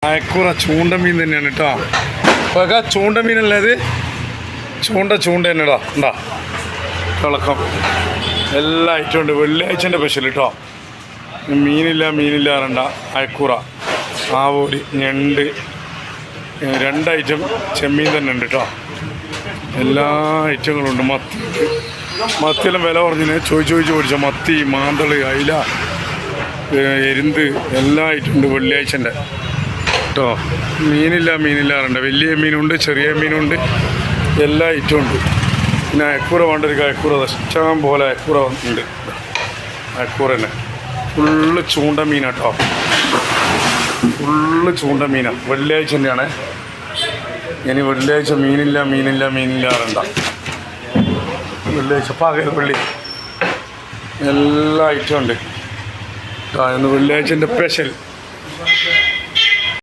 അയക്കൂറ ചൂണ്ടമീൻ തന്നെയാണ് കേട്ടോ. അപ്പോൾ ചൂണ്ടമീനല്ലേ ഇത്? ചൂണ്ട തന്നെടാ. ഉണ്ടാ തിളക്കം എല്ലാ ഐറ്റം ഉണ്ട്. വെള്ളിയാഴ്ചൻ്റെ സ്പെഷ്യൽ കേട്ടോ. മീനില്ല അറിയണ്ട. അയക്കൂറ, ആവോലി, ഞണ്ട്, 2 ഐറ്റം ചെമ്മീൻ തന്നെ ഉണ്ട് കേട്ടോ. എല്ലാ ഐറ്റങ്ങളുണ്ട്. മത്തിയെല്ലാം വില പറഞ്ഞിന് ചോദിച്ച് പഠിച്ച മത്തി, മാന്തള്, അയില, എരുന്ത് എല്ലാ ഐറ്റം ഉണ്ട് വെള്ളിയാഴ്ചൻ്റെ കേട്ടോ. മീനില്ല അറിയണ്ട. വലിയ മീനുണ്ട്, ചെറിയ മീനുണ്ട്, എല്ലാ ഐറ്റവും ഉണ്ട്. പിന്നെ അയക്കൂറ വേണ്ടൊരു അയക്കൂറ ഇഷ്ടം പോലെ അയക്കൂറ ഉണ്ട്. അയക്കൂറ തന്നെ ഫുള്ള് ചൂണ്ട മീനാട്ടോ. ഫുള്ള് ചൂണ്ട മീനാണ്. വെള്ളിയാഴ്ച തന്നെയാണ്. ഇനി വെള്ളിയാഴ്ച മീനില്ല അറിയണ്ട. വെള്ളിയാഴ്ച പകൽ എല്ലാ ഐറ്റവും ഉണ്ട്. ഇന്ന് വെള്ളിയാഴ്ചൻ്റെ സ്പെഷ്യൽ